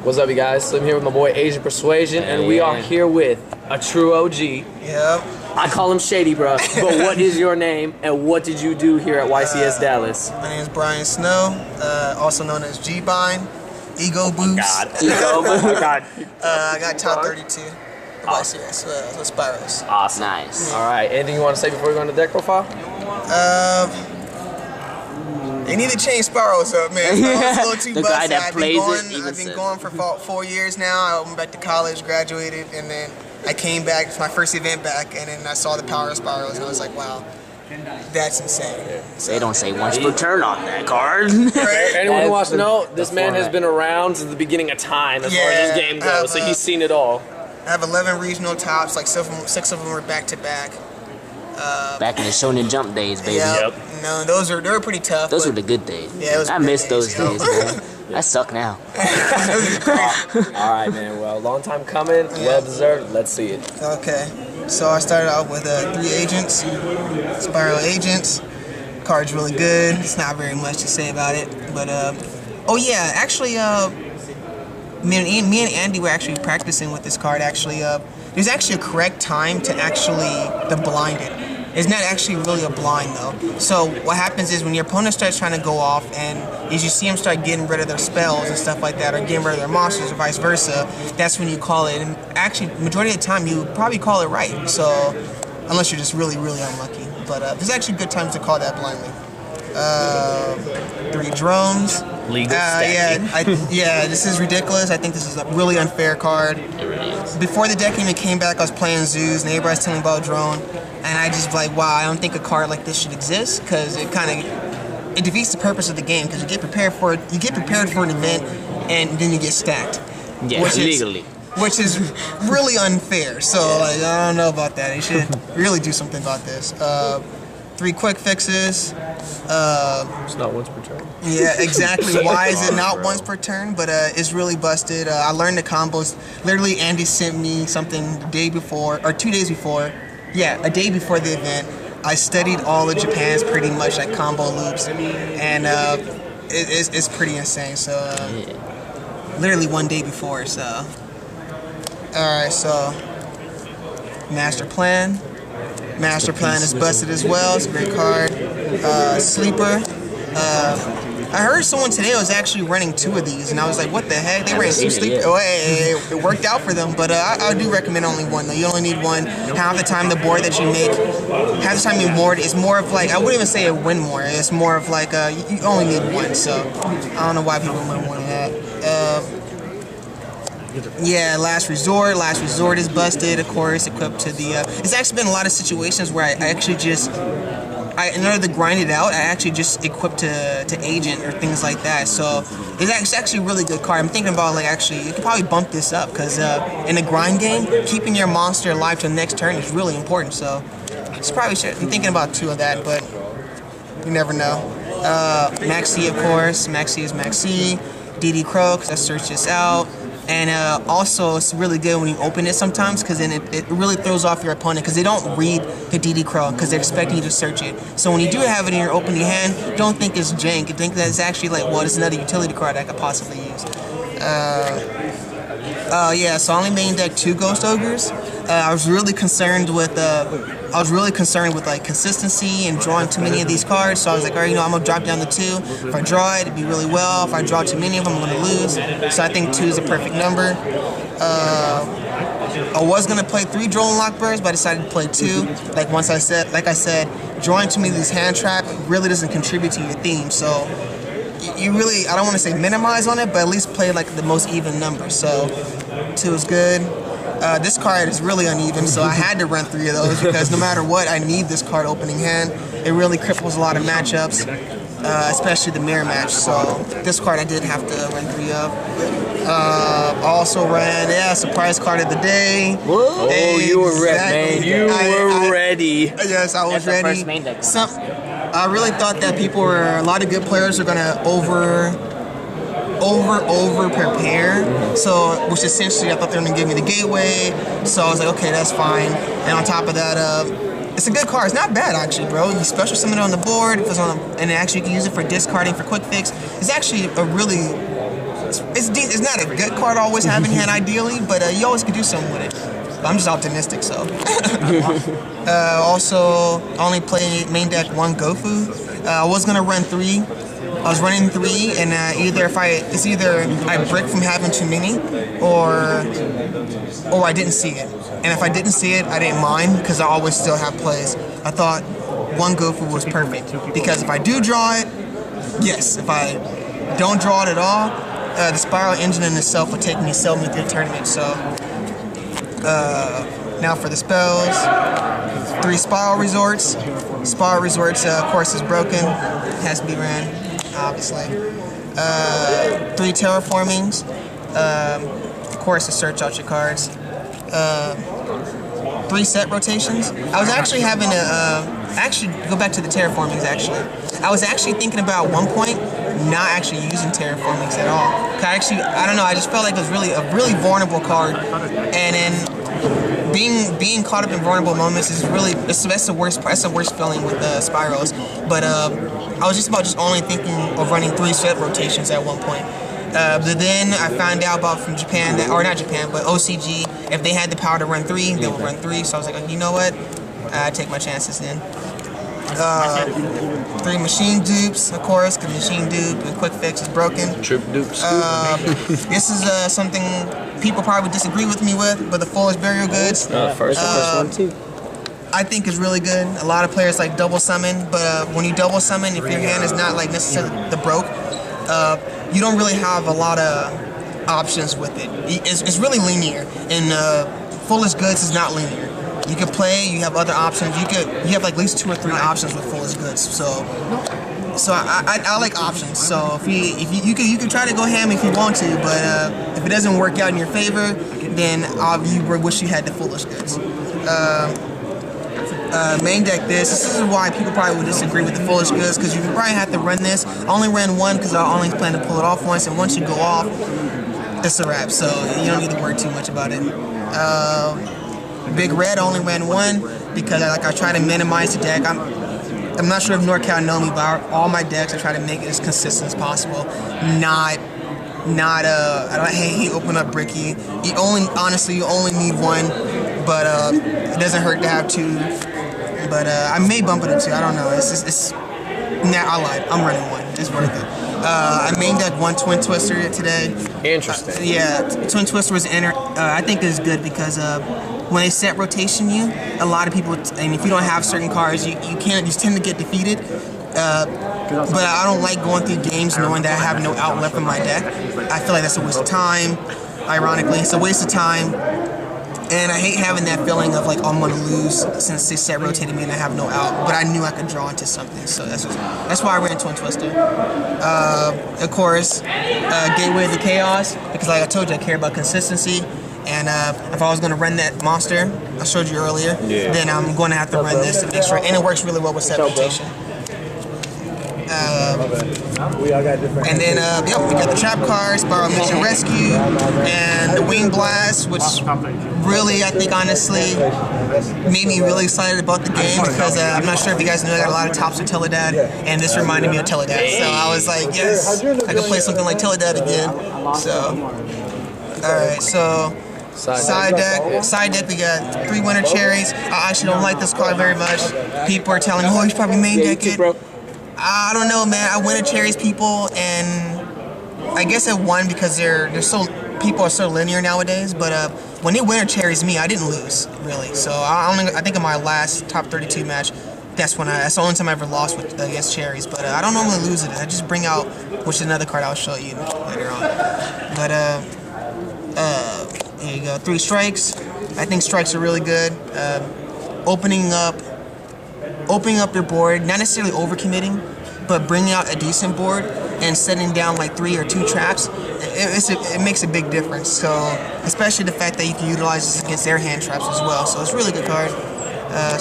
What's up, you guys? Slim here with my boy Asian Persuasion, and we are here with a true OG. Yep. I call him Shady, bro. But what is your name, and what did you do here at YCS Dallas? My name is Brian Snow, also known as G-Bind, Ego Boost. Ego Boost. I got top 32 at YCS, so Spyrals. Awesome. Nice. All right. Anything you want to say before we go into deck profile? They need to change Spyrals up, man. Spyrals a little too The guy busted. that plays it even I've been said. going for 4 years now. I went back to college, graduated, and then I came back. It's my first event back, and then I saw the power of Spyrals, and I was like, wow, that's insane. They don't say once per turn on that card. Right? Anyone who wants to know, this man has been around since the beginning of time as far as this game goes, so he's seen it all. I have 11 regional tops, like 6 of them were back-to-back. Back in the Shonen Jump days, baby. Yep. No, they were pretty tough. Those were the good days. Yeah, it was I good miss those days, days, man. I suck now. All right, man. Well, long time coming, well deserved. Let's see it. Okay, so I started out with 3 agents, Spiral agents. Card's really good. It's not very much to say about it, but oh yeah, actually, me and Andy were actually practicing with this card. Actually, there's actually a correct time to actually blind it. It's not actually really a blind though. So what happens is when your opponent starts trying to go off, and as you see them start getting rid of their spells and stuff like that, or getting rid of their monsters or vice versa, that's when you call it. And actually, majority of the time, you probably call it right. So unless you're just really, really unlucky. But there's actually good times to call that blindly. 3 drones. Legal stacking. Yeah, this is ridiculous. I think this is a really unfair card. It really is. Before the deck even came back, I was playing zoos, and everybody was telling me about drone, and I just like, wow, I don't think a card like this should exist, because it defeats the purpose of the game, because you get prepared for an event, and then you get stacked. Yeah, legally. Which is really unfair. So like, I don't know about that. They should really do something about this. 3 quick fixes. It's not once per turn. Yeah, exactly. Why is it not once per turn? But it's really busted. I learned the combos. Literally, Andy sent me something the day before, or 2 days before. Yeah, a day before the event. I studied all of Japan's pretty much like combo loops, and it's pretty insane. So literally 1 day before. So all right, so Master Plan. Master Plan is busted as well. It's a great card. Sleeper. I heard someone today was actually running 2 of these, and I was like, what the heck? They ran 2 Sleeper. Oh, hey, it worked out for them, but I do recommend only 1, though. You only need 1. Half the time, the board that you make, half the time you board is more of like, I wouldn't even say it win more. It's more of like, you only need 1, so I don't know why people wouldn't want that. Yeah, Last Resort. Last Resort is busted, of course, equipped to the... it's actually been a lot of situations where I actually just... in order to grind it out, I actually just equipped to Agent or things like that. So it's actually a really good card. I'm thinking about, like, actually, you could probably bump this up, because in a grind game, keeping your monster alive to the next turn is really important. So it's probably should. I'm thinking about 2 of that, but you never know. Maxi, of course. Maxi is Maxi. DD Crow, because I searched this out. And also, it's really good when you open it sometimes, because then it really throws off your opponent, because they don't read the DD Crow, because they're expecting you to search it. So when you do have it in your opening hand, don't think it's jank. You think that it's actually like, well, it's another utility card I could possibly use. Yeah, so I only main deck 2 Ghost Ogres. I was really concerned with like consistency and drawing too many of these cards. So I was like, all right, you know, I'm gonna drop down to 2. If I draw it, it'd be really well. If I draw too many of them, I'm gonna lose. So I think 2 is a perfect number. I was gonna play 3 Drone Lockbirds, but I decided to play 2. Like I said, drawing too many of these hand trap really doesn't contribute to your theme. So you really, I don't want to say minimize on it, but at least play like the most even number. So 2 is good. This card is really uneven, so I had to run 3 of those, because no matter what, I need this card opening hand. It really cripples a lot of matchups, especially the mirror match. So this card I did have to run 3 of. Also ran, surprise card of the day. Whoa. Oh, you were ready, man. You were ready. Yes, I was ready. First main deck. I really thought that a lot of good players are gonna over prepare. So, which essentially I thought they were gonna give me the gateway. So I was like, okay, that's fine. And on top of that, it's a good card. It's not bad actually, bro. You special summon it on the board, and actually you can use it for discarding for quick fix. It's actually a really it's not a good card to always have in hand ideally, but you always could do something with it. But I'm just optimistic, so. Also, I only play main deck 1 Gofu. I was gonna run 3. I was running 3, and either I brick from having too many, or I didn't see it. And if I didn't see it, I didn't mind because I always still have plays. I thought 1 Gofu was perfect because if I do draw it, yes. If I don't draw it at all, the Spiral engine in itself would take me through the tournament. So now for the spells, 3 Spiral Resorts. Spiral Resorts, of course, is broken. Has to be ran, obviously. 3 Terraformings. Of course, to search out your cards. 3 set rotations. I was actually having actually go back to the terraformings. Actually, I was actually thinking about one point not actually using terraformings at all. I don't know. I just felt like it was really a really vulnerable card, and then being caught up in vulnerable moments is really that's the worst feeling with Spyrals. But I was just only thinking of running 3 set rotations at one point. But then I found out about from Japan, or not Japan, but OCG, if they had the power to run 3, they would run 3. So I was like, you know what? I take my chances then. 3 machine dupes, of course, because machine dupe and quick fix is broken. Trip dupes. This is something people probably would disagree with me with, but the Foolish Burial Goods. First one too. I think is really good. A lot of players like double summon, but when you double summon, if your hand is not like necessarily the broke, you don't really have a lot of options with it. It's really linear, and Foolish Goods is not linear. You could play. You have other options. You have like at least 2 or 3 options with Foolish Goods. So I like options. So if you can try to go ham if you want to, but if it doesn't work out in your favor, then you wish you had the Foolish Goods. Main deck this is why people probably would disagree with the Foolish Goods, because you probably have to run this. I only ran 1 because I only plan to pull it off once, and once you go off, it's a wrap, so you don't need to worry too much about it. Big Red only ran 1 because I try to minimize the deck. I'm not sure if NorCal know me, but all my decks I try to make it as consistent as possible. I hate open up Bricky. Honestly, you only need 1, but it doesn't hurt to have 2. But I may bump it up 2. I don't know. I lied. I'm running 1. It's worth it. I main deck 1 Twin Twister today. Interesting. Yeah, Twin Twister was I think is good because when they set rotation you, a lot of people, and if you don't have certain cards, you tend to get defeated. But I don't like going through games knowing that I have no out left in my deck. I feel like that's a waste of time. Ironically, it's a waste of time. And I hate having that feeling of like, oh, I'm gonna lose since they set rotated me and I have no out. But I knew I could draw into something, so that's why I ran Twin Twister. Of course, Gateway of the Chaos, because like I told you, I care about consistency. And if I was gonna run that monster I showed you earlier, then I'm going to have to run this to make sure. And it works really well with set rotation. And then, we got the Trap cards, Spiral Mission Rescue, and the Wing Blast, which really, I think, honestly, made me really excited about the game because I'm not sure if you guys know I got a lot of tops with Teledad, and this reminded me of Teledad. So I was like, yes, I could play something like Teledad again. So, alright, so side deck, we got 3 Winter Cherries. I actually don't like this card very much. People are telling me, oh, you should probably main deck it. I don't know, man. I Winter Cherries people, and I guess it won because people are so linear nowadays. But when they Winter Cherries me, I didn't lose really. So I think in my last top 32 match, that's the only time I ever lost against Cherries. But I don't normally lose it. I just bring out, which is another card I'll show you later on. But here you go, 3 strikes. I think strikes are really good. Opening up your board, not necessarily overcommitting, but bringing out a decent board and setting down like 3 or 2 traps, it makes a big difference. So, especially the fact that you can utilize this against their hand traps as well. So it's a really good card.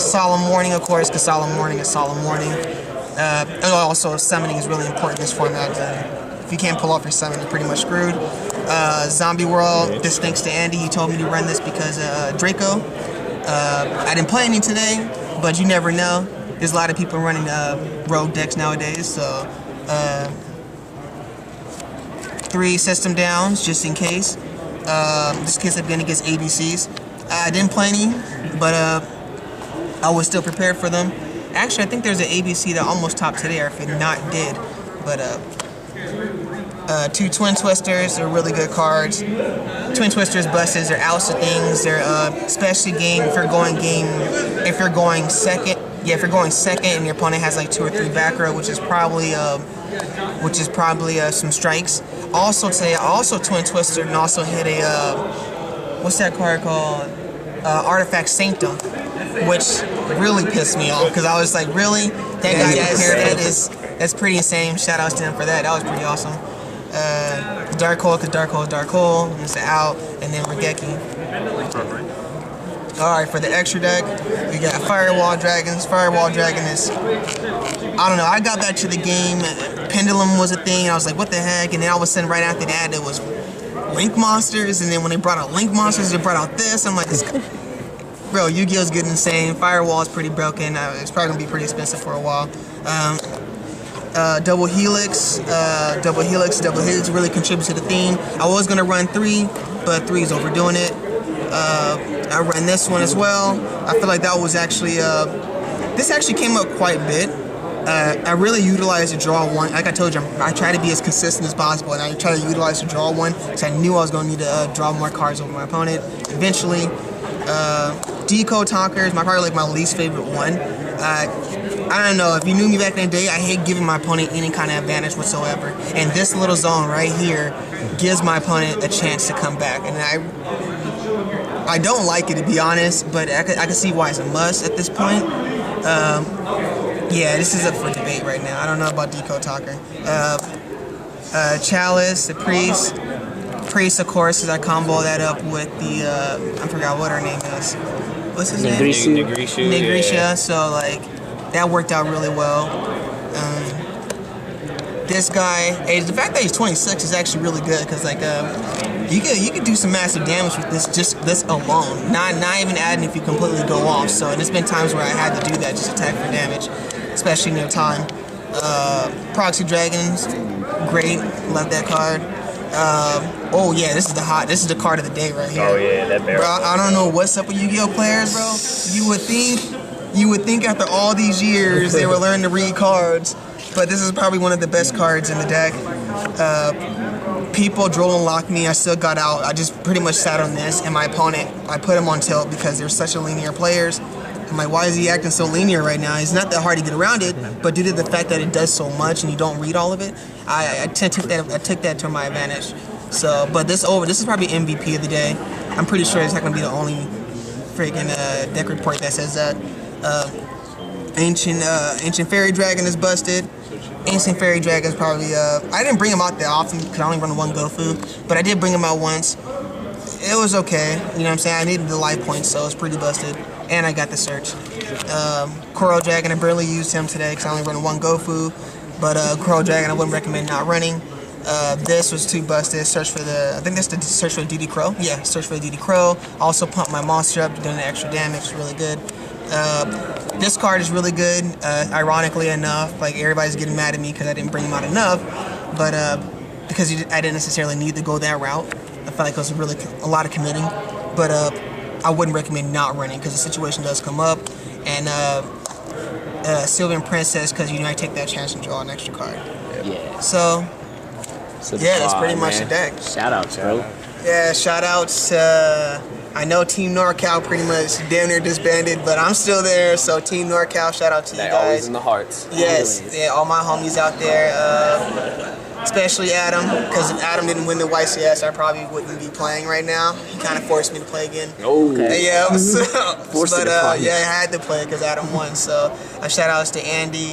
Solemn Warning, of course, because Solemn Warning is Solemn Warning. And also, summoning is really important in this format. If you can't pull off your summon, you're pretty much screwed. Zombie World, this thanks to Andy. He told me to run this because Draco. I didn't play any today, but you never know. There's a lot of people running rogue decks nowadays, so 3 system downs just in case. Just in case I'm going against ABCs. I didn't play any, but I was still prepared for them. Actually, I think there's an ABC that almost topped today, or if it not did. But 2 Twin Twisters are really good cards. Twin Twisters buses, they're outs of things. They're especially if you're going second. Yeah, if you're going second and your opponent has like 2 or 3 back row, which is probably some strikes. Also today, Twin Twister and also hit a what's that card called? Artifact Sanctum, which really pissed me off because I was like, really? That guy prepared for this? That's pretty insane. Shout outs to him for that. That was pretty awesome. Dark Hole, because Dark Hole is Dark Hole. It's out, and then Regeki. Alright, for the extra deck, we got Firewall Dragons. Firewall Dragon is, I don't know, I got back to the game, Pendulum was a thing, and I was like, what the heck? And then all of a sudden, right after that, it was Link Monsters, and then when they brought out Link Monsters, they brought out this. I'm like, bro, Yu-Gi-Oh's getting insane. Firewall is pretty broken. It's probably going to be pretty expensive for a while. Double Helix really contributes to the theme. I was going to run 3, but 3 is overdoing it. I ran this one as well. I feel like that was actually, this actually came up quite a bit. I really utilized the draw 1. Like I told you, I try to be as consistent as possible, and I try to utilize the draw 1 because I knew I was going to need to draw more cards over my opponent. Eventually, Decode Talker is probably like my least favorite one. I don't know, if you knew me back in the day, I hate giving my opponent any kind of advantage whatsoever. And this little zone right here gives my opponent a chance to come back. And I don't like it, to be honest, but I can see why it's a must at this point. Yeah, this is up for debate right now. I don't know about Decode Talker. Chalice, the Priest. Priest, of course, as I combo that up with the, I forgot what her name is. What's his name? Negrisha. Yeah. So, like, that worked out really well. This guy, the fact that he's 26 is actually really good because, like, you could do some massive damage with this alone. Not even adding if you completely go off. So, and there's been times where I had to do that, just attack for damage, especially near time. Proxy Dragons, great, love that card. Oh yeah, this is the card of the day right here. Oh yeah, that barrel. Bro, I don't know what's up with Yu-Gi-Oh players, bro. You would think after all these years they would learn to read cards, but this is probably one of the best cards in the deck. People drill and lock me. I still got out. I just pretty much sat on this, and my opponent, I put him on tilt because they're such a linear players. I'm like, why is he acting so linear right now? It's not that hard to get around it, but due to the fact that it does so much and you don't read all of it, I took that to my advantage. So, but this is probably MVP of the day. I'm pretty sure it's not gonna be the only freaking deck report that says that. Ancient Fairy Dragon is busted. Ancient Fairy Dragon is probably I didn't bring him out that often because I only run 1 Gofu, but I did bring him out once. It was okay, you know what I'm saying? I needed the life points, so it's pretty busted. And I got the search. Coral Dragon, I barely used him today because I only run 1 Gofu. But Coral Dragon, I wouldn't recommend not running. This was too busted. I think that's the search for the DD Crow. Yeah, search for the DD Crow. Also pumped my monster up, doing the extra damage. It's really good. This card is really good. Ironically enough, like everybody's getting mad at me because I didn't bring him out enough. But because I didn't necessarily need to go that route. I felt like it was really a lot of committing. But I wouldn't recommend not running because the situation does come up. And Sylvan Princess because you might take that chance and draw an extra card. Yeah. So yeah, that's pretty much the deck. Shout outs, bro. Yeah, shout outs. I know Team NorCal pretty much damn near disbanded, but I'm still there. So Team NorCal, shout out to you guys. Always in the hearts. Yes, yeah, all my homies out there. Especially Adam, because if Adam didn't win the YCS, I probably wouldn't be playing right now. He kind of forced me to play again. Oh, okay. Yeah, it was, but yeah, I had to play because Adam won. So shout outs to Andy.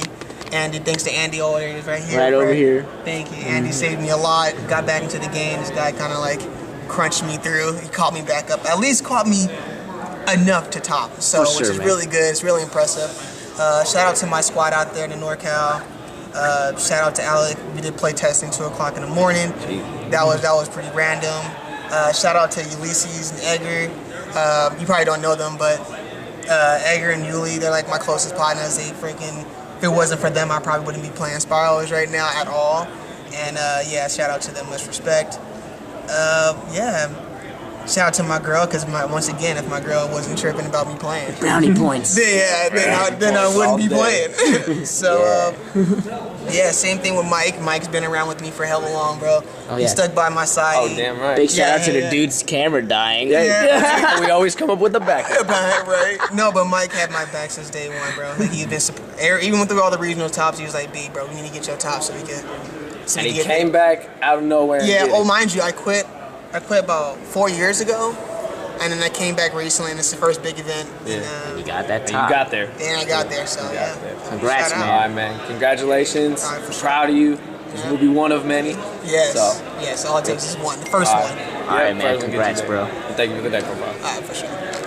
Andy, thanks to Andy over there, right here. Right over here. Thank you. Andy saved me a lot. Got back into the game. This guy kind of like crunched me through. He caught me back up. At least caught me enough to top. So, which is really good. It's really impressive. Shout out to my squad out there in the NorCal. Shout out to Alec. We did play testing 2 o'clock in the morning. That was pretty random. Shout out to Ulysses and Edgar. You probably don't know them, but Edgar and Yuli, they're like my closest partners. They freaking, if it wasn't for them, I probably wouldn't be playing Spyrals right now at all. And yeah, shout out to them, much respect. Yeah, shout out to my girl, because once again, if my girl wasn't tripping about me playing, Brownie points. then I wouldn't be playing. So yeah, same thing with Mike. Mike's been around with me for hella long, bro. Oh, He yeah. stuck by my side. Oh, damn right. Big shout out to the yeah. dude's camera dying. Yeah. We always come up with the backup. Right? No, but Mike had my back since day one, bro. Like, he's been even through all the regional tops. He was like, "B, bro, we need to get your top so we can." And he came back out of nowhere. Yeah. And did Oh, it. mind you, I quit about 4 years ago, and then I came back recently, and it's the first big event. Yeah. And, You got that And top. you got there. and I got there, so yeah. Congrats, Shout out. man. All right, man. Congratulations. All right, for sure. Proud of you. This will be one of many. Yes. So. Yes. All it takes is one. The first All one. right, All right, man. first one gets you Congrats, there. bro. And thank you for the deck profile. All right, for sure.